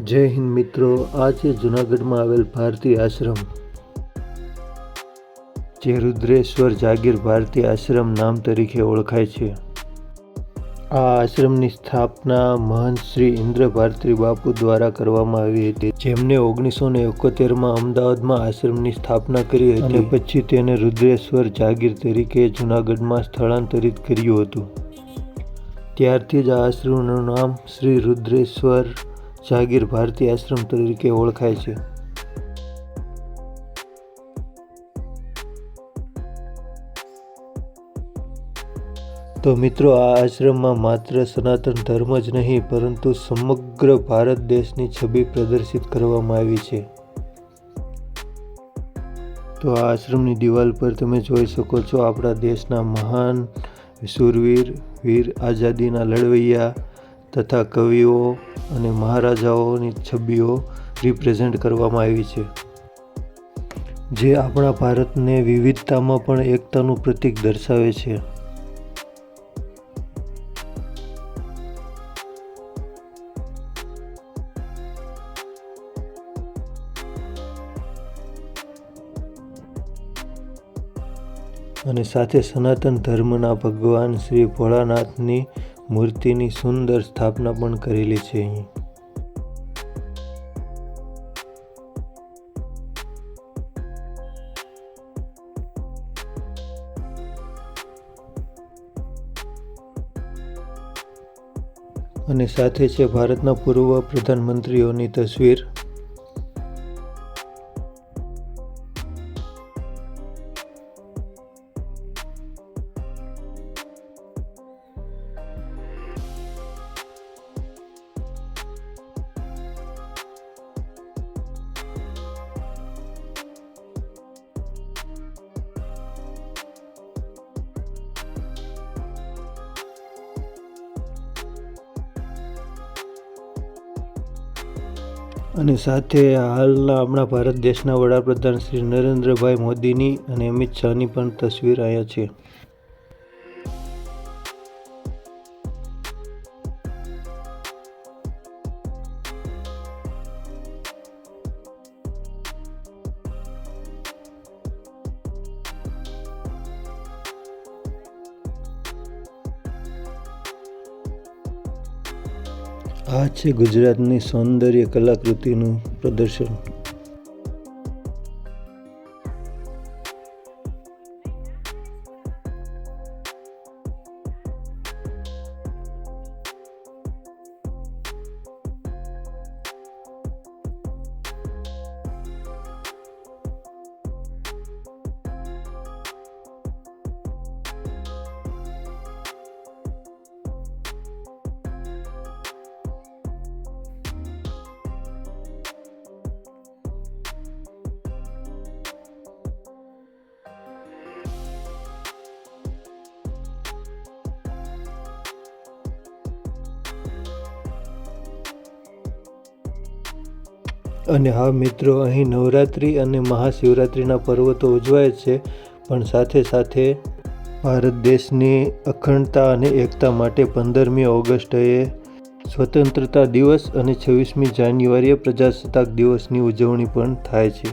જય હિન્દ મિત્રો, આ છે જૂનાગઢમાં આવેલ ભારતી આશ્રમ, જે રુદ્રેશ્વર જાગીર ભારતી આશ્રમ નામ તરીકે ઓળખાય છે. આ આશ્રમની સ્થાપના મહંત શ્રી ઇન્દ્ર ભારતી બાપુ દ્વારા કરવામાં આવી હતી, જેમને 1971માં અમદાવાદમાં આશ્રમની સ્થાપના કરી હતી અને પછી તેને રુદ્રેશ્વર જાગીર તરીકે જૂનાગઢમાં સ્થળાંતરિત કર્યું હતું. ત્યારથી જ આ આશ્રમનું નામ શ્રી રુદ્રેશ્વર જાગીર ભારતી આશ્રમ તરીકે ઓળખાય છે. તો મિત્રો, આ આશ્રમમાં માત્ર સનાતન ધર્મ જ નહીં પરંતુ સમગ્ર ભારત દેશની છબી પ્રદર્શિત કરવામાં આવી છે. તો આ આશ્રમની દિવાલ પર તમે જોઈ શકો છો આપણા દેશના મહાન શૂરવીર, વીર આઝાદીના લડવૈયા તથા કવિઓ અને મહારાજાઓની છબીઓ રિપ્રેઝેન્ટ કરવામાં આવી છે, જે આપણા ભારતને વિવિધતામાં પણ એકતાનું પ્રતીક દર્શાવે છે. અને સાથે સનાતન ધર્મના ભગવાન શ્રી ભોળાનાથની મૂર્તિની સુંદર સ્થાપના પણ કરેલી છે અહીં. અને સાથે છે ભારતના પૂર્વ પ્રધાનમંત્રીઓની તસવીર. અને સાથે હાલના આપણા ભારત દેશના વડાપ્રધાન શ્રી નરેન્દ્રભાઈ મોદીની અને અમિત શાહની પણ તસવીર અહીંયા છે. આ છે ગુજરાતની સૌંદર્ય કલાકૃતિનું પ્રદર્શન. અને હા મિત્રો, અહીં નવરાત્રિ અને મહાશિવરાત્રિના પર્વ તો ઉજવાય છે, પણ સાથે સાથે ભારત દેશની અખંડતા અને એકતા માટે 15મી ઓગસ્ટે સ્વતંત્રતા દિવસ અને 26મી જાન્યુઆરીએ પ્રજાસત્તાક દિવસની ઉજવણી પણ થાય છે.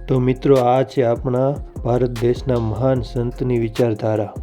તો મિત્રો, આ છે આપણા ભારત દેશના મહાન સંતની વિચારધારા.